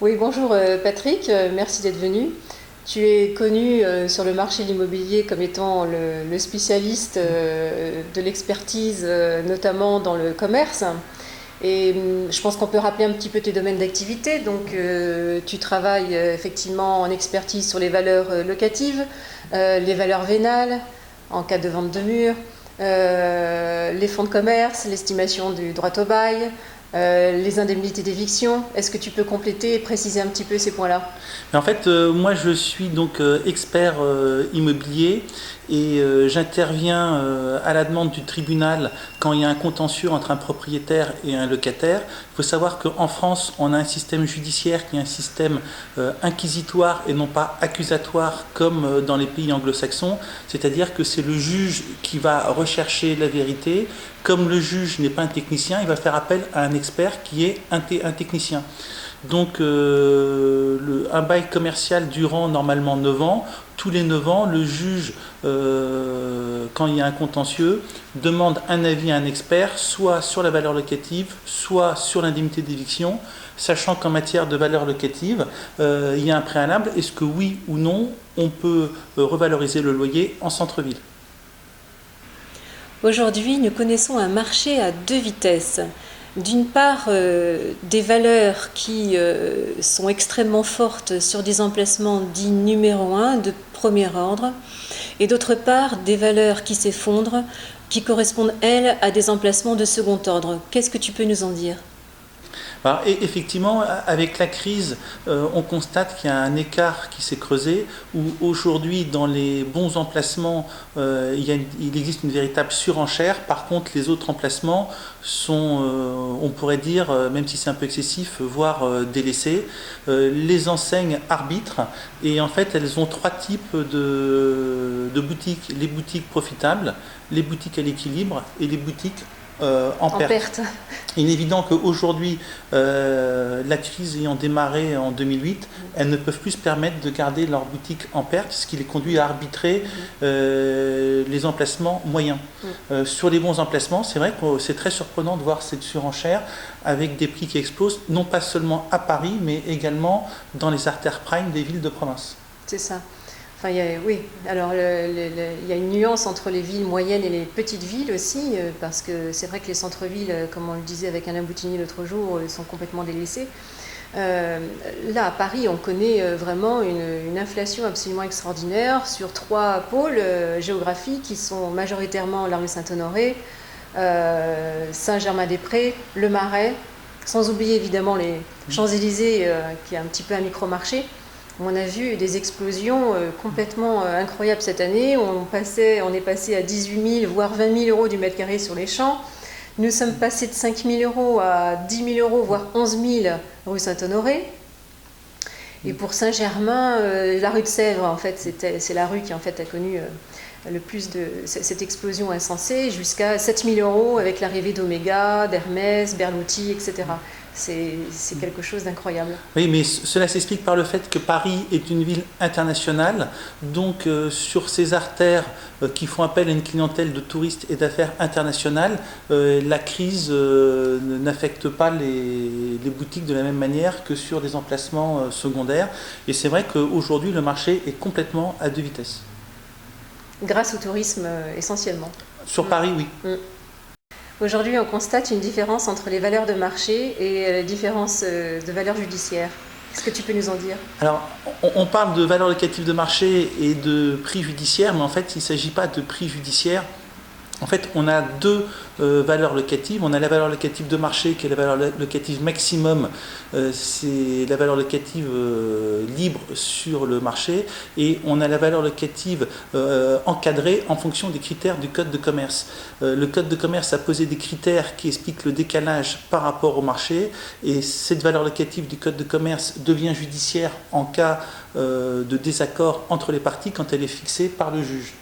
Oui, bonjour Patrick, merci d'être venu. Tu es connu sur le marché de l'immobilier comme étant le spécialiste de l'expertise, notamment dans le commerce. Et je pense qu'on peut rappeler un petit peu tes domaines d'activité. Donc, tu travailles effectivement en expertise sur les valeurs locatives, les valeurs vénales en cas de vente de mur, les fonds de commerce, l'estimation du droit au bail, les indemnités d'éviction. Est-ce que tu peux compléter et préciser un petit peu ces points-là? Mais en fait, moi je suis donc expert immobilier et j'interviens à la demande du tribunal quand il y a un contentieux entre un propriétaire et un locataire. Il faut savoir qu'en France, on a un système judiciaire qui est un système inquisitoire et non pas accusatoire comme dans les pays anglo-saxons, c'est-à-dire que c'est le juge qui va rechercher la vérité. Comme le juge n'est pas un technicien, il va faire appel à un expert qui est un technicien. Donc un bail commercial durant normalement 9 ans. Tous les 9 ans, le juge, quand il y a un contentieux, demande un avis à un expert, soit sur la valeur locative, soit sur l'indemnité d'éviction, sachant qu'en matière de valeur locative, il y a un préalable. Est-ce que oui ou non, on peut revaloriser le loyer en centre-ville? Aujourd'hui, nous connaissons un marché à deux vitesses. D'une part, des valeurs qui sont extrêmement fortes sur des emplacements dits numéro un, de premier ordre, et d'autre part, des valeurs qui s'effondrent, qui correspondent, elles, à des emplacements de second ordre. Qu'est-ce que tu peux nous en dire? Alors, et effectivement, avec la crise, on constate qu'il y a un écart qui s'est creusé, où aujourd'hui, dans les bons emplacements, il existe une véritable surenchère. Par contre, les autres emplacements sont, on pourrait dire, même si c'est un peu excessif, voire délaissés. Les enseignes arbitrent, et en fait, elles ont trois types de boutiques. Les boutiques profitables, les boutiques à l'équilibre et les boutiques en En perte. perte. Il est évident qu'aujourd'hui, la crise ayant démarré en 2008, elles ne peuvent plus se permettre de garder leur boutique en perte, ce qui les conduit à arbitrer les emplacements moyens. Sur les bons emplacements, c'est vrai que c'est très surprenant de voir cette surenchère avec des prix qui explosent, non pas seulement à Paris, mais également dans les artères prime des villes de province. C'est ça. Enfin, oui, alors il y a une nuance entre les villes moyennes et les petites villes aussi, parce que c'est vrai que les centres-villes, comme on le disait avec Alain Boutigny l'autre jour, sont complètement délaissés. Là, à Paris, on connaît vraiment une inflation absolument extraordinaire sur trois pôles géographiques qui sont majoritairement la rue Saint-Honoré, Saint-Germain-des-Prés, le Marais, sans oublier évidemment les Champs-Élysées, qui est un petit peu un micro-marché. On a vu des explosions complètement incroyables cette année. On est passé à 18 000, voire 20 000 euros du mètre carré sur les champs. Nous sommes passés de 5 000 euros à 10 000 euros, voire 11 000 rue Saint-Honoré. Et pour Saint-Germain, la rue de Sèvres, en fait, c'est la rue qui en fait a connu le plus de cette explosion insensée, jusqu'à 7 000 euros avec l'arrivée d'Omega, d'Hermès, Berluti, etc. C'est quelque chose d'incroyable. Oui, mais cela s'explique par le fait que Paris est une ville internationale, donc sur ces artères qui font appel à une clientèle de touristes et d'affaires internationales, la crise n'affecte pas les boutiques de la même manière que sur des emplacements secondaires. Et c'est vrai qu'aujourd'hui, le marché est complètement à deux vitesses. Grâce au tourisme essentiellement. Sur Paris, oui. Aujourd'hui, on constate une différence entre les valeurs de marché et les différences de valeurs judiciaires. Est-ce que tu peux nous en dire? Alors, on parle de valeur locative de marché et de prix judiciaire, mais en fait, il ne s'agit pas de prix judiciaire. En fait, on a deux valeurs locatives. On a la valeur locative de marché qui est la valeur locative maximum. C'est la valeur locative libre sur le marché. Et on a la valeur locative encadrée en fonction des critères du Code de commerce. Le Code de commerce a posé des critères qui expliquent le décalage par rapport au marché. Et cette valeur locative du Code de commerce devient judiciaire en cas de désaccord entre les parties quand elle est fixée par le juge.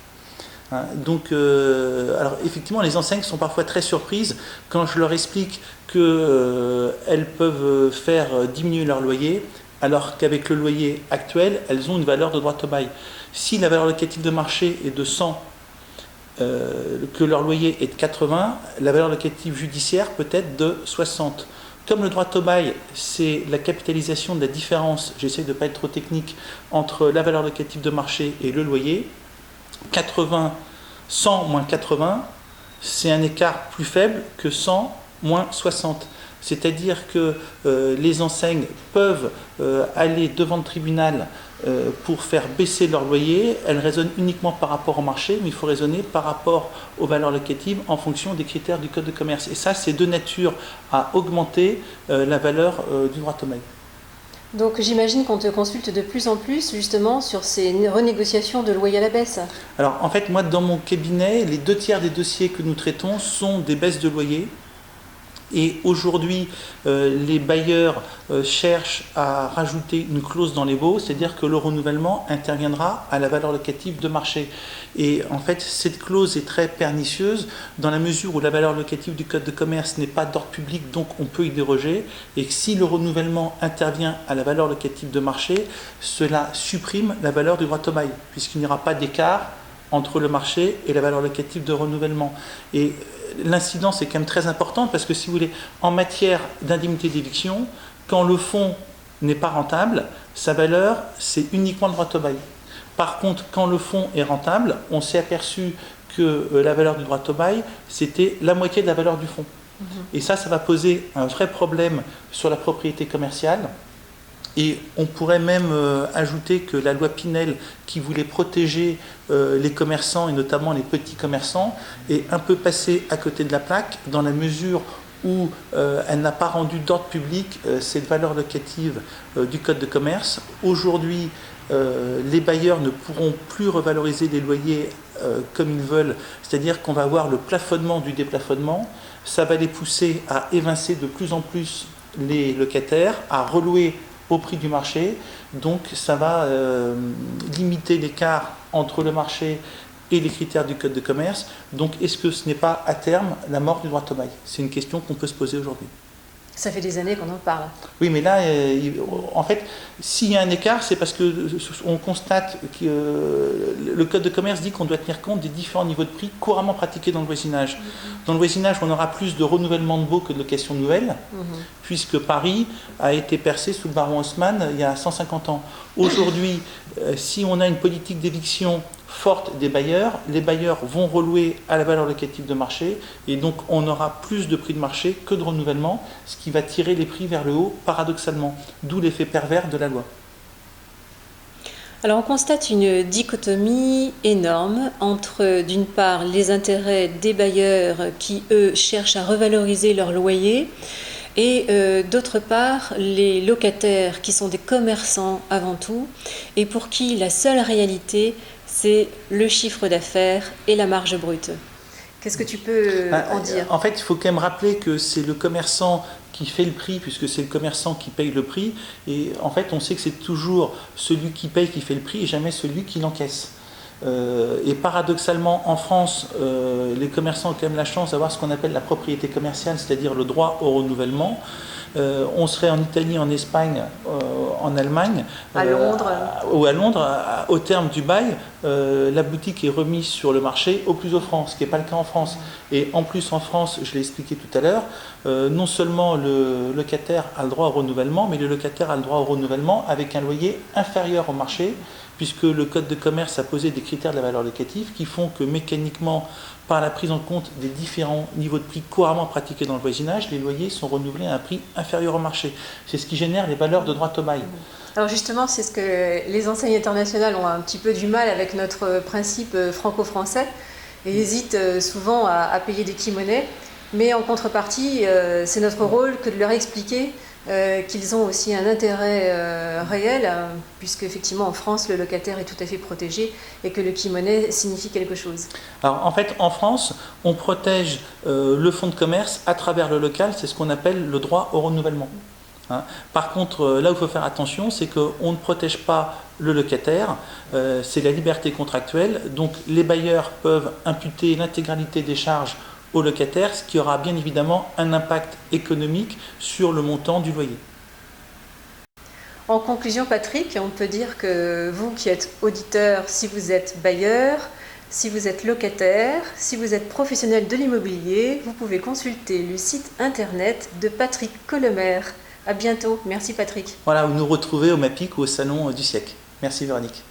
Donc, alors effectivement, les enseignes sont parfois très surprises quand je leur explique qu'elles peuvent faire diminuer leur loyer, alors qu'avec le loyer actuel, elles ont une valeur de droit au bail. Si la valeur locative de marché est de 100, que leur loyer est de 80, la valeur locative judiciaire peut être de 60. Comme le droit au bail, c'est la capitalisation de la différence, j'essaie de ne pas être trop technique, entre la valeur locative de marché et le loyer, 80, 100 moins 80, c'est un écart plus faible que 100 moins 60. C'est-à-dire que les enseignes peuvent aller devant le tribunal pour faire baisser leur loyer. Elles raisonnent uniquement par rapport au marché, mais il faut raisonner par rapport aux valeurs locatives en fonction des critères du Code de commerce. Et ça, c'est de nature à augmenter la valeur du droit au bail. Donc j'imagine qu'on te consulte de plus en plus justement sur ces renégociations de loyer à la baisse. Alors en fait, moi dans mon cabinet, les 2/3 des dossiers que nous traitons sont des baisses de loyer. Et aujourd'hui, les bailleurs cherchent à rajouter une clause dans les baux, c'est-à-dire que le renouvellement interviendra à la valeur locative de marché. Et en fait, cette clause est très pernicieuse dans la mesure où la valeur locative du Code de commerce n'est pas d'ordre public, donc on peut y déroger. Et que si le renouvellement intervient à la valeur locative de marché, cela supprime la valeur du droit au bail, puisqu'il n'y aura pas d'écart entre le marché et la valeur locative de renouvellement. Et l'incidence est quand même très importante parce que si vous voulez, en matière d'indemnité d'éviction, quand le fonds n'est pas rentable, sa valeur, c'est uniquement le droit au bail. Par contre, quand le fonds est rentable, on s'est aperçu que la valeur du droit au bail, c'était la moitié de la valeur du fonds. Et ça va poser un vrai problème sur la propriété commerciale. Et on pourrait même ajouter que la loi Pinel, qui voulait protéger les commerçants et notamment les petits commerçants, est un peu passée à côté de la plaque dans la mesure où elle n'a pas rendu d'ordre public cette valeur locative du Code de commerce. Aujourd'hui, les bailleurs ne pourront plus revaloriser les loyers comme ils veulent, c'est-à-dire qu'on va avoir le plafonnement du déplafonnement. Ça va les pousser à évincer de plus en plus les locataires, à relouer au prix du marché, donc ça va limiter l'écart entre le marché et les critères du Code de commerce. Donc est-ce que ce n'est pas à terme la mort du droit au bail? C'est une question qu'on peut se poser aujourd'hui. Ça fait des années qu'on en parle. Oui, mais là, en fait, s'il y a un écart, c'est parce qu'on constate que le Code de commerce dit qu'on doit tenir compte des différents niveaux de prix couramment pratiqués dans le voisinage. Dans le voisinage, on aura plus de renouvellement de baux que de location nouvelle, puisque Paris a été percé sous le baron Haussmann il y a 150 ans. Aujourd'hui, si on a une politique d'éviction forte des bailleurs, les bailleurs vont relouer à la valeur locative de marché et donc on aura plus de prix de marché que de renouvellement, ce qui va tirer les prix vers le haut paradoxalement, d'où l'effet pervers de la loi. Alors on constate une dichotomie énorme entre d'une part les intérêts des bailleurs qui eux cherchent à revaloriser leur loyer et d'autre part les locataires qui sont des commerçants avant tout et pour qui la seule réalité c'est le chiffre d'affaires et la marge brute. Qu'est-ce que tu peux en dire? En fait, il faut quand même rappeler que c'est le commerçant qui fait le prix, puisque c'est le commerçant qui paye le prix. Et en fait, on sait que c'est toujours celui qui paye qui fait le prix et jamais celui qui l'encaisse. Et paradoxalement, en France, les commerçants ont quand même la chance d'avoir ce qu'on appelle la propriété commerciale, c'est-à-dire le droit au renouvellement. On serait en Italie, en Espagne, en Allemagne, à Londres. Ou à Londres, au terme du bail, la boutique est remise sur le marché au plus offrant, ce qui n'est pas le cas en France. Et en plus en France, je l'ai expliqué tout à l'heure, non seulement le locataire a le droit au renouvellement, mais le locataire a le droit au renouvellement avec un loyer inférieur au marché, puisque le Code de commerce a posé des critères de la valeur locative qui font que mécaniquement, par la prise en compte des différents niveaux de prix couramment pratiqués dans le voisinage, les loyers sont renouvelés à un prix inférieur au marché. C'est ce qui génère les valeurs de droit au bail. Alors justement, c'est ce que les enseignes internationales ont un petit peu du mal avec notre principe franco-français et hésitent souvent à payer des kimonos. Mais en contrepartie, c'est notre rôle que de leur expliquer qu'ils ont aussi un intérêt réel, puisque effectivement en France le locataire est tout à fait protégé et que le kimono signifie quelque chose. Alors en fait en France on protège le fonds de commerce à travers le local, c'est ce qu'on appelle le droit au renouvellement. Par contre là où il faut faire attention, c'est qu'on ne protège pas le locataire, c'est la liberté contractuelle, donc les bailleurs peuvent imputer l'intégralité des charges au locataire, ce qui aura bien évidemment un impact économique sur le montant du loyer. En conclusion, Patrick, on peut dire que vous qui êtes auditeur, si vous êtes bailleur, Si vous êtes locataire, si vous êtes professionnel de l'immobilier, vous pouvez consulter le site internet de Patrick Colomer. À bientôt. Merci Patrick. Voilà, vous nous retrouvez au MAPIC ou au Salon du siècle. Merci Véronique.